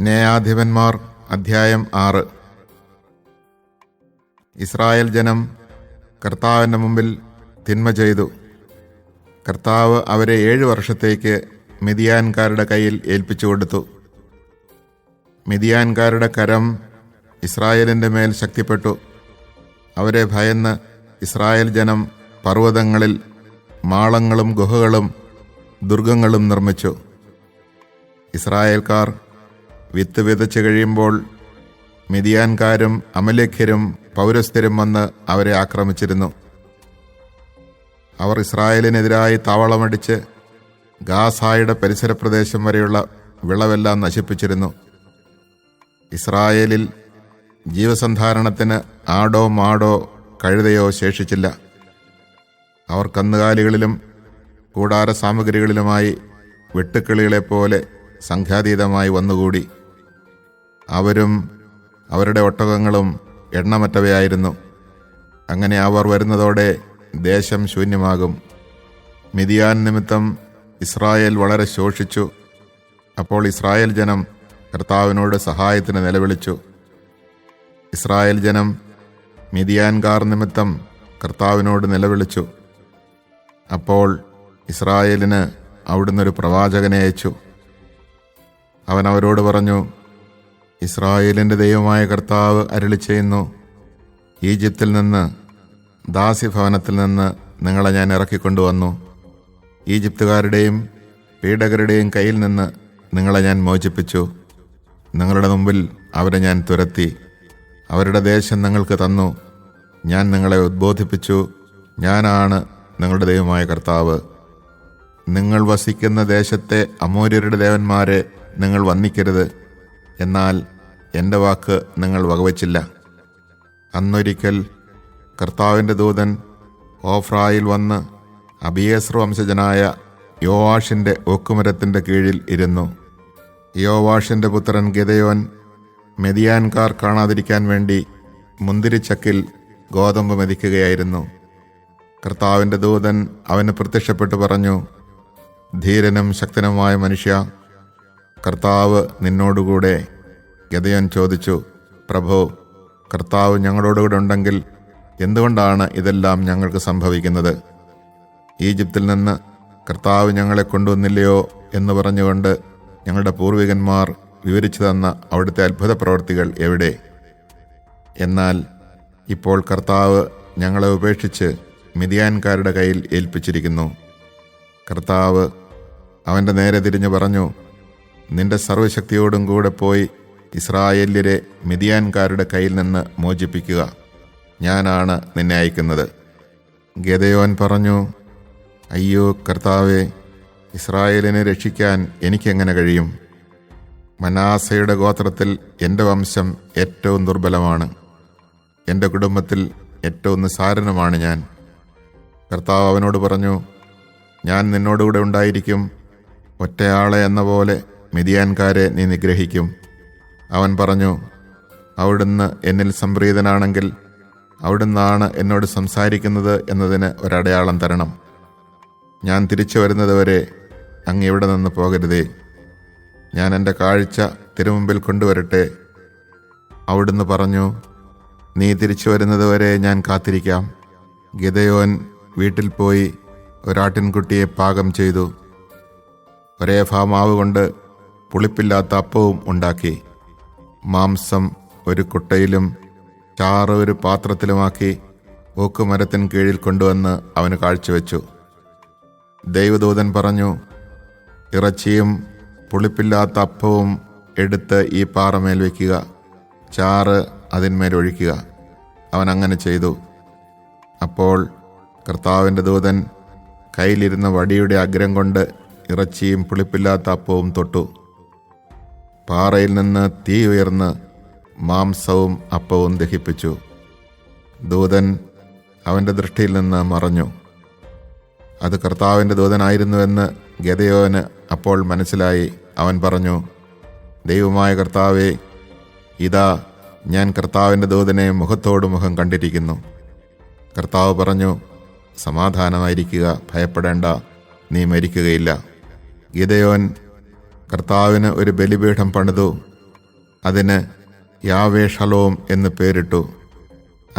ന്യായാധിപന്മാർ അധ്യായം 6. ഇസ്രായേൽ ജനം കർത്താവിൻ്റെ മുമ്പിൽ തിന്മ ചെയ്തു. കർത്താവ് അവരെ 7 വർഷത്തേക്ക് മിദ്യാൻകാരുടെ കയ്യിൽ ഏൽപ്പിച്ചു കൊടുത്തു. മിദ്യാൻകാരുടെ കരം ഇസ്രായേലിൻ്റെ മേൽ ശക്തിപ്പെട്ടു. അവരെ ഭയന്ന് ഇസ്രായേൽ ജനം പർവ്വതങ്ങളിൽ മാളങ്ങളും ഗുഹകളും ദുർഗങ്ങളും നിർമ്മിച്ചു. ഇസ്രായേൽക്കാർ വിത്ത് വിതച്ച് കഴിയുമ്പോൾ മിദ്യാൻകാരും അമലേഖ്യരും പൗരസ്ത്യരും വന്ന് അവരെ ആക്രമിച്ചിരുന്നു. അവർ ഇസ്രായേലിനെതിരായി താവളമടിച്ച് ഗാസായുടെ പരിസര പ്രദേശം വരെയുള്ള വിളവെല്ലാം നശിപ്പിച്ചിരുന്നു. ഇസ്രായേലിൽ ജീവസന്ധാരണത്തിന് ആടോ മാടോ കഴുതയോ ശേഷിച്ചില്ല. അവർ കന്നുകാലികളിലും കൂടാര സാമഗ്രികളിലുമായി വെട്ടുക്കിളികളെപ്പോലെ സംഖ്യാതീതമായി വന്നുകൂടി. അവരും അവരുടെ ഒട്ടകങ്ങളും എണ്ണമറ്റവയായിരുന്നു. അങ്ങനെ അവർ വരുന്നതോടെ ദേശം ശൂന്യമാകും. മിദ്യാൻ നിമിത്തം ഇസ്രായേൽ വളരെ ശോഷിച്ചു. അപ്പോൾ ഇസ്രായേൽ ജനം കർത്താവിനോട് സഹായത്തിന് നിലവിളിച്ചു. ഇസ്രായേൽ ജനം മിദ്യാൻകാർ നിമിത്തം കർത്താവിനോട് നിലവിളിച്ചു. അപ്പോൾ ഇസ്രായേലിന് അവിടുന്ന് ഒരു പ്രവാചകനെ അയച്ചു. അവൻ അവരോട് പറഞ്ഞു, ഇസ്രായേലിൻ്റെ ദൈവമായ കർത്താവ് അരുളിച്ചെയ്യുന്നു, ഈജിപ്തിൽ നിന്ന്, ദാസ്യഭവനത്തിൽ നിന്ന് നിങ്ങളെ ഞാൻ ഇറക്കിക്കൊണ്ടുവന്നു. ഈജിപ്തുകാരുടെയും പീഡകരുടെയും കയ്യിൽ നിന്ന് നിങ്ങളെ ഞാൻ മോചിപ്പിച്ചു. നിങ്ങളുടെ മുമ്പിൽ അവരെ ഞാൻ തുരത്തി. അവരുടെ ദേശം നിങ്ങൾക്ക് തന്നു. ഞാൻ നിങ്ങളെ ഉദ്ബോധിപ്പിച്ചു. ഞാനാണ് നിങ്ങളുടെ ദൈവമായ കർത്താവ്. നിങ്ങൾ വസിക്കുന്ന ദേശത്തെ അമോര്യരുടെ ദേവന്മാരെ നിങ്ങൾ വന്ദിക്കരുത്. എന്നാൽ എൻ്റെ വാക്ക് നിങ്ങൾ വകവച്ചില്ല. അന്നൊരിക്കൽ കർത്താവിൻ്റെ ദൂതൻ ഓഫ്രായിൽ വന്ന് അബിയേസ്ര വംശജനായ യോവാഷിൻ്റെ ഓക്കുമരത്തിൻ്റെ കീഴിൽ ഇരുന്നു. യോവാഷിൻ്റെ പുത്രൻ ഗിദെയോൻ മിദ്യാൻകാർ കാണാതിരിക്കാൻ വേണ്ടി മുന്തിരിച്ചക്കിൽ ഗോതമ്പ് മെതിക്കുകയായിരുന്നു. കർത്താവിൻ്റെ ദൂതൻ അവന് പ്രത്യക്ഷപ്പെട്ടു പറഞ്ഞു, ധീരനും ശക്തനുമായ മനുഷ്യ, കർത്താവ് നിന്നോടുകൂടെ. ഗിദെയോൻ ചോദിച്ചു, പ്രഭോ, കർത്താവ് ഞങ്ങളോടുകൂടെ ഉണ്ടെങ്കിൽ എന്തുകൊണ്ടാണ് ഇതെല്ലാം ഞങ്ങൾക്ക് സംഭവിക്കുന്നത്? ഈജിപ്തിൽ നിന്ന് കർത്താവ് ഞങ്ങളെ കൊണ്ടുവന്നില്ലയോ എന്ന് പറഞ്ഞുകൊണ്ട് ഞങ്ങളുടെ പൂർവികന്മാർ വിവരിച്ചു തന്ന അവിടുത്തെ അത്ഭുത പ്രവൃത്തികൾ എവിടെ? എന്നാൽ ഇപ്പോൾ കർത്താവ് ഞങ്ങളെ ഉപേക്ഷിച്ച് മിദ്യാൻകാരുടെ കയ്യിൽ ഏൽപ്പിച്ചിരിക്കുന്നു. കർത്താവ് അവൻ്റെ നേരെ തിരിഞ്ഞു പറഞ്ഞു, നിന്റെ സർവ്വശക്തിയോടും കൂടെ പോയി ഇസ്രായേല്യരെ മിദ്യാൻകാരുടെ കയ്യിൽ നിന്ന് മോചിപ്പിക്കുക. ഞാനാണ് നിന്നെ അയക്കുന്നത്. ഗിദെയോൻ പറഞ്ഞു, അയ്യോ കർത്താവേ, ഇസ്രായേലിനെ രക്ഷിക്കാൻ എനിക്കെങ്ങനെ കഴിയും? മനാസയുടെ ഗോത്രത്തിൽ എൻ്റെ വംശം ഏറ്റവും ദുർബലമാണ്. എൻ്റെ കുടുംബത്തിൽ ഏറ്റവും നിസ്സാരനുമാണ് ഞാൻ. കർത്താവ് അവനോട് പറഞ്ഞു, ഞാൻ നിന്നോടുകൂടെ ഉണ്ടായിരിക്കും. ഒറ്റയാളെ എന്ന പോലെ മിദ്യാൻകാരെ നീ നിഗ്രഹിക്കും. അവൻ പറഞ്ഞു, അവിടുന്ന് എന്നിൽ സംപ്രീതനാണെങ്കിൽ അവിടുന്നാണ് എന്നോട് സംസാരിക്കുന്നത് എന്നതിന് ഒരടയാളം തരണം. ഞാൻ തിരിച്ചു വരുന്നതുവരെ അങ്ങ് ഇവിടെ നിന്ന് പോകരുതേ. ഞാൻ എൻ്റെ കാഴ്ച തിരുമുമ്പിൽ കൊണ്ടുവരട്ടെ. അവിടുന്ന് പറഞ്ഞു, നീ തിരിച്ചു വരുന്നതുവരെ ഞാൻ കാത്തിരിക്കാം. ഗിദെയോൻ വീട്ടിൽ പോയി ഒരാട്ടിൻകുട്ടിയെ പാകം ചെയ്തു. ഒരേഫാ മാവ് കൊണ്ട് പുളിപ്പില്ലാത്ത അപ്പവും ഉണ്ടാക്കി. മാംസം ഒരു കുട്ടയിലും ചാറ് ഒരു പാത്രത്തിലുമാക്കി ഓക്കുമരത്തിന് കീഴിൽ കൊണ്ടുവന്ന് അവന് കാഴ്ചവെച്ചു. ദൈവദൂതൻ പറഞ്ഞു, ഇറച്ചിയും പുളിപ്പില്ലാത്ത അപ്പവും എടുത്ത് ഈ പാറമേൽ വയ്ക്കുക, ചാറ് അതിന്മേൽ ഒഴിക്കുക. അവൻ അങ്ങനെ ചെയ്തു. അപ്പോൾ കർത്താവിൻ്റെ ദൂതൻ കയ്യിലിരുന്ന വടിയുടെ അഗ്രം കൊണ്ട് ഇറച്ചിയും പുളിപ്പില്ലാത്ത അപ്പവും തൊട്ടു. പാറയിൽ നിന്ന് തീ ഉയർന്ന് മാംസവും അപ്പവും ദഹിപ്പിച്ചു. ദൂതൻ അവൻ്റെ ദൃഷ്ടിയിൽ നിന്ന് മറഞ്ഞു. അത് കർത്താവിൻ്റെ ദൂതനായിരുന്നുവെന്ന് ഗിദെയോന് അപ്പോൾ മനസ്സിലായി. അവൻ പറഞ്ഞു, ദൈവമായ കർത്താവേ, ഇതാ ഞാൻ കർത്താവിൻ്റെ ദൂതനെ മുഖത്തോട് മുഖം കണ്ടിരിക്കുന്നു. കർത്താവ് പറഞ്ഞു, സമാധാനമായിരിക്കുക, ഭയപ്പെടേണ്ട, നീ മരിക്കുകയില്ല. ഗിദെയോൻ കർത്താവിന് ഒരു ബലിപീഠം പണിതു. അതിന് യാവേ ഷലോം എന്ന് പേരിട്ടു.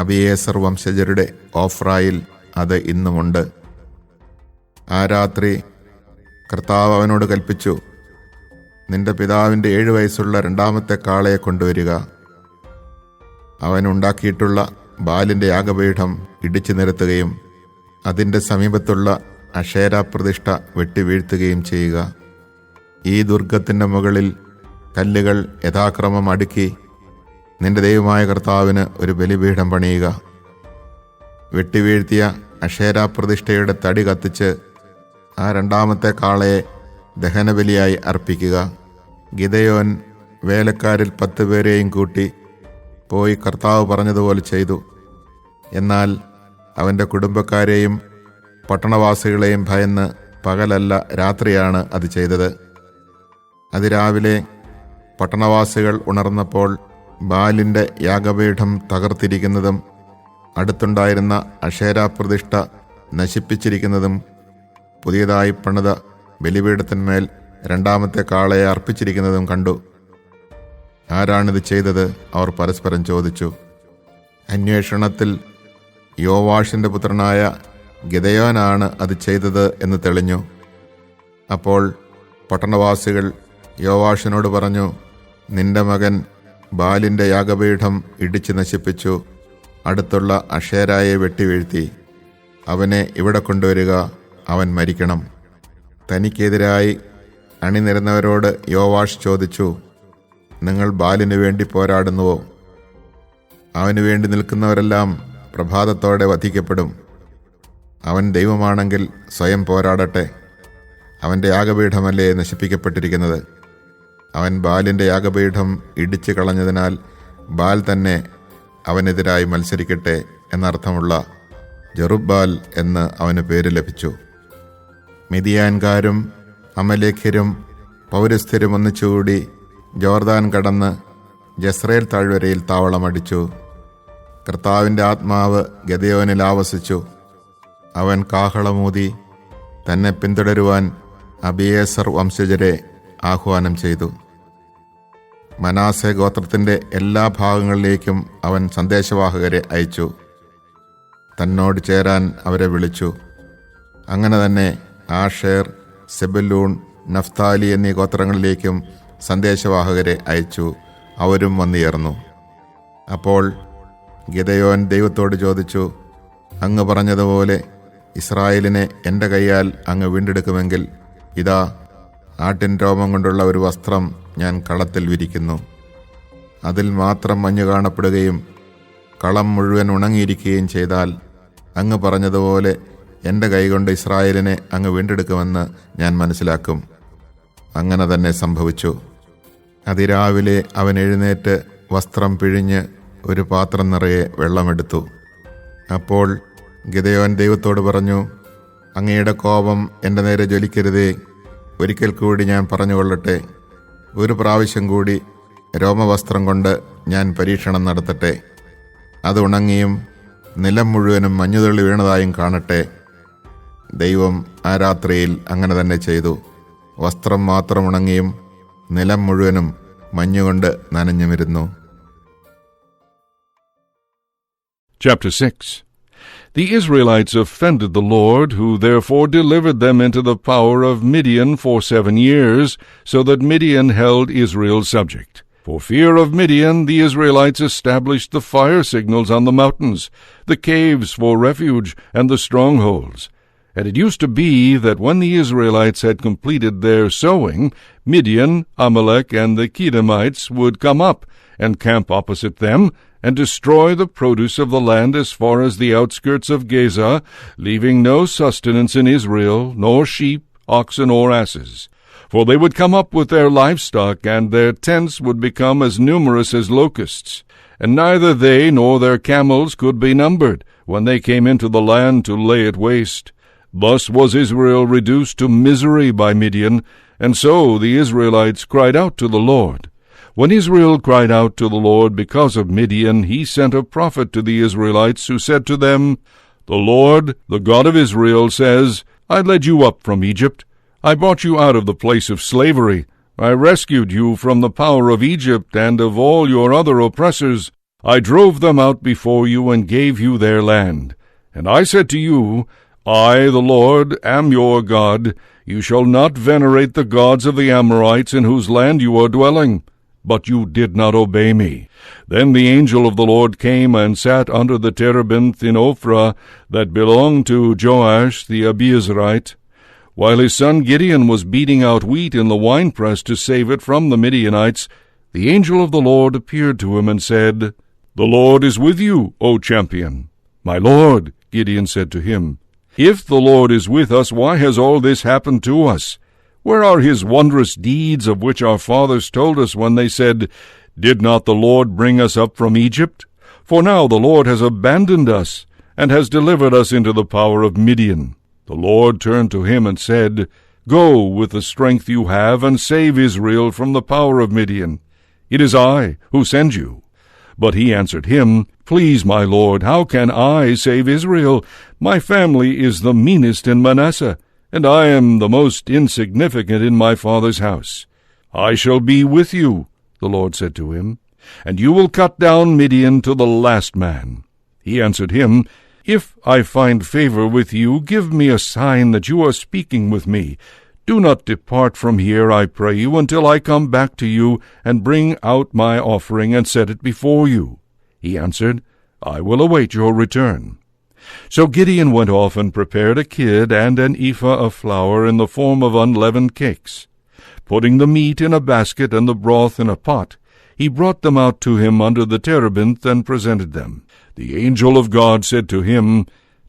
അബിയേസർ വംശജരുടെ ഓഫ്രായിൽ അത് ഇന്നുമുണ്ട്. ആ രാത്രി കർത്താവ് അവനോട് കൽപ്പിച്ചു, നിന്റെ പിതാവിൻ്റെ 7 വയസ്സുള്ള രണ്ടാമത്തെ കാളയെ കൊണ്ടുവരിക. അവനുണ്ടാക്കിയിട്ടുള്ള ബാലിൻ്റെ യാഗപീഠം ഇടിച്ചു നിരത്തുകയും അതിൻ്റെ സമീപത്തുള്ള അശേരാ പ്രതിഷ്ഠ വെട്ടിവീഴ്ത്തുകയും ചെയ്യുക. ഈ ദുർഗത്തിൻ്റെ മുകളിൽ കല്ലുകൾ യഥാക്രമം അടുക്കി നിന്റെ ദൈവമായ കർത്താവിന് ഒരു ബലിപീഠം പണിയുക. വെട്ടിവീഴ്ത്തിയ അശേരാ പ്രതിഷ്ഠയുടെ തടി കത്തിച്ച് ആ രണ്ടാമത്തെ കാളയെ ദഹനബലിയായി അർപ്പിക്കുക. ഗിദെയോൻ വേലക്കാരിൽ 10 പേരെയും കൂട്ടി പോയി കർത്താവ് പറഞ്ഞതുപോലെ ചെയ്തു. എന്നാൽ അവൻ്റെ കുടുംബക്കാരെയും പട്ടണവാസികളെയും ഭയന്ന് പകലല്ല രാത്രിയാണ് അത് ചെയ്തത്. അതിരാവിലെ പട്ടണവാസികൾ ഉണർന്നപ്പോൾ ബാലിൻ്റെ യാഗപീഠം തകർത്തിരിക്കുന്നതും അടുത്തുണ്ടായിരുന്ന അശേരാ പ്രതിഷ്ഠ നശിപ്പിച്ചിരിക്കുന്നതും പുതിയതായി പണിത ബലിപീഠത്തിന്മേൽ രണ്ടാമത്തെ കാളയെ അർപ്പിച്ചിരിക്കുന്നതും കണ്ടു. ആരാണിത് ചെയ്തത്? അവർ പരസ്പരം ചോദിച്ചു. അന്വേഷണത്തിൽ യോവാഷിൻ്റെ പുത്രനായ ഗിദെയോനാണ് അത് ചെയ്തത് എന്ന് തെളിഞ്ഞു. അപ്പോൾ പട്ടണവാസികൾ യോവാഷിനോട് പറഞ്ഞു, നിന്റെ മകൻ ബാലിൻ്റെ യാഗപീഠം ഇടിച്ചു നശിപ്പിച്ചു, അടുത്തുള്ള അശേരായെ വെട്ടിവീഴ്ത്തി. അവനെ ഇവിടെ കൊണ്ടുവരിക, അവൻ മരിക്കണം. തനിക്കെതിരായി അണിനിരന്നവരോട് യോവാഷ് ചോദിച്ചു, നിങ്ങൾ ബാലിനു വേണ്ടി പോരാടുന്നുവോ? അവന് വേണ്ടി നിൽക്കുന്നവരെല്ലാം പ്രഭാതത്തോടെ വധിക്കപ്പെടും. അവൻ ദൈവമാണെങ്കിൽ സ്വയം പോരാടട്ടെ. അവൻ്റെ യാഗപീഠമല്ലേ നശിപ്പിക്കപ്പെട്ടിരിക്കുന്നത്. അവൻ ബാലിൻ്റെ യാഗപീഠം ഇടിച്ചു കളഞ്ഞതിനാൽ ബാൽ തന്നെ അവനെതിരായി മത്സരിക്കട്ടെ എന്നർത്ഥമുള്ള ജെറുബ്ബാൽ എന്ന് അവന് പേര് ലഭിച്ചു. മിദിയാൻകാരും അമലേഖ്യരും പൗരസ്ഥരും ഒന്നിച്ചുകൂടി ജോർദാൻ കടന്ന് ജസ്രയേൽ താഴ്വരയിൽ താവളമടിച്ചു. കർത്താവിൻ്റെ ആത്മാവ് ഗിദെയോനിൽ ആവസിച്ചു. അവൻ കാഹളമൂതി തന്നെ പിന്തുടരുവാൻ അബിയേസർ വംശജരെ ആഹ്വാനം ചെയ്തു. മനാസെ ഗോത്രത്തിൻ്റെ എല്ലാ ഭാഗങ്ങളിലേക്കും അവൻ സന്ദേശവാഹകരെ അയച്ചു. തന്നോട് ചേരാൻ അവരെ വിളിച്ചു. അങ്ങനെ തന്നെ ആഷേർ, സെബുലൂൺ, നഫ്താലി എന്നീ ഗോത്രങ്ങളിലേക്കും സന്ദേശവാഹകരെ അയച്ചു. അവരും വന്നുയർന്നു. അപ്പോൾ ഗിദെയോൻ ദൈവത്തോട് ചോദിച്ചു, അങ്ങ് പറഞ്ഞതുപോലെ ഇസ്രായേലിനെ എൻ്റെ കൈയാൽ അങ്ങ് വീണ്ടെടുക്കുമെങ്കിൽ ഇതാ, ആട്ടിൻ രോമം കൊണ്ടുള്ള ഒരു വസ്ത്രം ഞാൻ കളത്തിൽ വിരിക്കുന്നു. അതിൽ മാത്രം മഞ്ഞ് കാണപ്പെടുകയും കളം മുഴുവൻ ഉണങ്ങിയിരിക്കുകയും ചെയ്താൽ അങ്ങ് പറഞ്ഞതുപോലെ എൻ്റെ കൈകൊണ്ട് ഇസ്രായേലിനെ അങ്ങ് വീണ്ടെടുക്കുമെന്ന് ഞാൻ മനസ്സിലാക്കും. അങ്ങനെ തന്നെ സംഭവിച്ചു. അതിരാവിലെ അവൻ എഴുന്നേറ്റ് വസ്ത്രം പിഴിഞ്ഞ് ഒരു പാത്രം നിറയെ വെള്ളമെടുത്തു. അപ്പോൾ ഗിദെയോൻ ദൈവത്തോട് പറഞ്ഞു, അങ്ങയുടെ കോപം എൻ്റെ നേരെ ജ്വലിക്കരുതേ. ഒരിക്കൽ കൂടി ഞാൻ പറഞ്ഞുകൊള്ളട്ടെ. ഒരു പ്രാവശ്യം കൂടി രോമവസ്ത്രം കൊണ്ട് ഞാൻ പരീക്ഷണം നടത്തട്ടെ. അത് ഉണങ്ങിയും നിലം മുഴുവനും മഞ്ഞുതുള്ളി വീണതായും കാണട്ടെ. ദൈവം ആ രാത്രിയിൽ അങ്ങനെ തന്നെ ചെയ്തു. വസ്ത്രം മാത്രം ഉണങ്ങിയും നിലം മുഴുവനും മഞ്ഞുകൊണ്ട് നനഞ്ഞുമിരുന്നു. Chapter 6. The Israelites offended the Lord, who therefore delivered them into the power of Midian for 7 years, so that Midian held Israel subject. For fear of Midian, the Israelites established the fire signals on the mountains, the caves for refuge, and the strongholds. And it used to be that when the Israelites had completed their sowing, Midian, Amalek, and the Kedemites would come up and camp opposite them, and destroy the produce of the land as far as the outskirts of Gaza, leaving no sustenance in Israel, nor sheep, oxen, or asses. For they would come up with their livestock, and their tents would become as numerous as locusts. And neither they nor their camels could be numbered when they came into the land to lay it waste. Thus was Israel reduced to misery by Midian, and so the Israelites cried out to the Lord. When Israel cried out to the Lord because of Midian, he sent a prophet to the Israelites who said to them, The Lord, the God of Israel, says, I led you up from Egypt. I brought you out of the place of slavery. I rescued you from the power of Egypt and of all your other oppressors. I drove them out before you and gave you their land. And I said to you, I, the Lord, am your God. You shall not venerate the gods of the Amorites in whose land you are dwelling. But you did not obey me. Then the angel of the Lord came and sat under the terebinth in Ophrah that belonged to Joash the Abiezrite, while his son Gideon was beating out wheat in the winepress to save it from the Midianites. The angel of the Lord appeared to him and said, The Lord is with you, O champion. My Lord, Gideon said to him, if the Lord is with us, why has all this happened to us? Where are his wondrous deeds of which our fathers told us when they said, Did not the Lord bring us up from Egypt? For now the Lord has abandoned us, and has delivered us into the power of Midian. The Lord turned to him and said, Go with the strength you have, and save Israel from the power of Midian. It is I who send you. But he answered him, Please, my Lord, how can I save Israel? My family is the meanest in Manasseh, and I am the most insignificant in my father's house. I shall be with you, the Lord said to him, and you will cut down Midian to the last man. He answered him, If I find favor with you, give me a sign that you are speaking with me. Do not depart from here, I pray you, until I come back to you and bring out my offering and set it before you. He answered, I will await your return. So Gideon went off and prepared a kid and an ephah of flour in the form of unleavened cakes. Putting the meat in a basket and the broth in a pot, he brought them out to him under the terebinth and presented them. The angel of God said to him,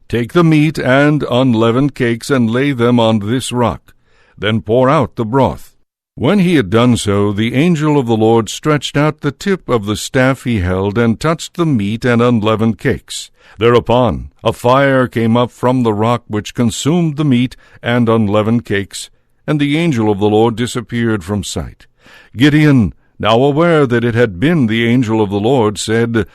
Take the meat and unleavened cakes and lay them on this rock. Then pour out the broth. When he had done so, the angel of the Lord stretched out the tip of the staff he held and touched the meat and unleavened cakes. Thereupon a fire came up from the rock which consumed the meat and unleavened cakes, and the angel of the Lord disappeared from sight. Gideon, now aware that it had been the angel of the Lord, said,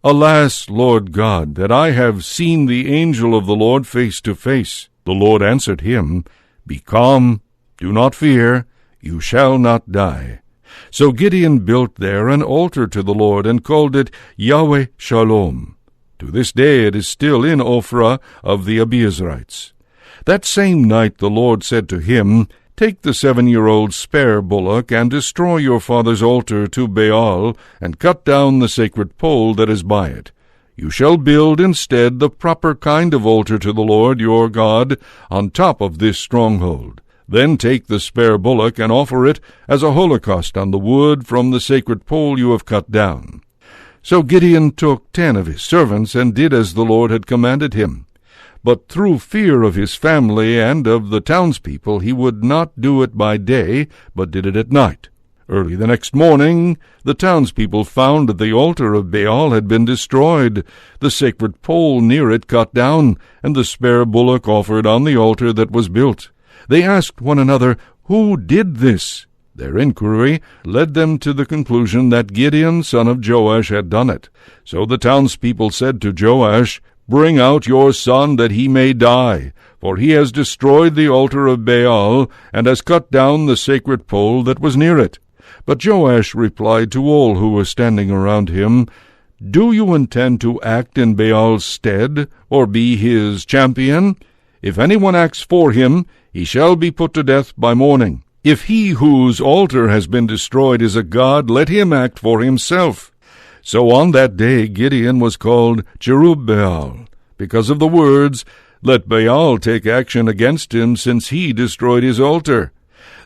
Alas, Lord God, that I have seen the angel of the Lord face to face. The Lord answered him, Be calm. Do not fear, you shall not die. So Gideon built there an altar to the Lord, and called it Yahweh Shalom. To this day it is still in Ophrah of the Abiezrites. That same night the Lord said to him, Take the 7-year-old spare bullock, and destroy your father's altar to Baal, and cut down the sacred pole that is by it. You shall build instead the proper kind of altar to the Lord your God on top of this stronghold. Then take the spare bullock and offer it as a holocaust on the wood from the sacred pole you have cut down. So Gideon took 10 of his servants and did as the Lord had commanded him. But through fear of his family and of the townspeople he would not do it by day, but did it at night. Early the next morning the townspeople found that the altar of Baal had been destroyed, the sacred pole near it cut down, and the spare bullock offered on the altar that was built. They asked one another, Who did this? Their inquiry led them to the conclusion that Gideon, son of Joash, had done it. So the townspeople said to Joash, Bring out your son that he may die, for he has destroyed the altar of Baal, and has cut down the sacred pole that was near it. But Joash replied to all who were standing around him, Do you intend to act in Baal's stead, or be his champion? If anyone acts for him, he shall be put to death by morning. If he whose altar has been destroyed is a god, let him act for himself. So on that day Gideon was called Jerubbaal, because of the words, Let Baal take action against him, since he destroyed his altar.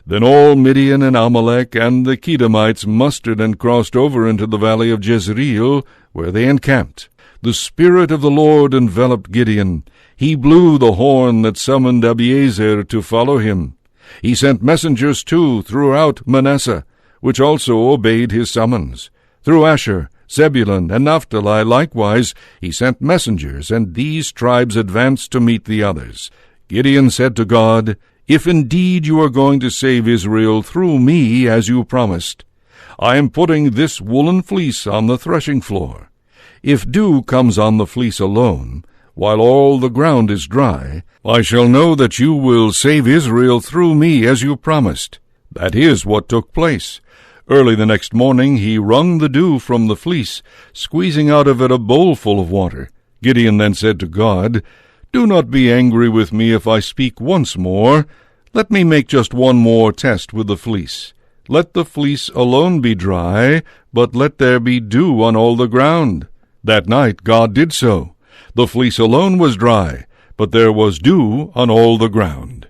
Then all Midian and Amalek and the Kedemites mustered and crossed over into the valley of Jezreel, where they encamped. The Spirit of the Lord enveloped Gideon. He blew the horn that summoned Abiezer to follow him. He sent messengers too throughout Manasseh, which also obeyed his summons. Through Asher, Zebulun, and Naphtali likewise he sent messengers, and these tribes advanced to meet the others. Gideon said to God, If indeed you are going to save Israel through me, as you promised, I am putting this woolen fleece on the threshing floor. If dew comes on the fleece alone, while all the ground is dry, I shall know that you will save Israel through me, as you promised. That is what took place. Early the next morning he wrung the dew from the fleece, squeezing out of it a bowlful of water. Gideon then said to God, "Do not be angry with me if I speak once more. Let me make just one more test with the fleece. Let the fleece alone be dry, but let there be dew on all the ground." That night God did so. The fleece alone was dry, but there was dew on all the ground.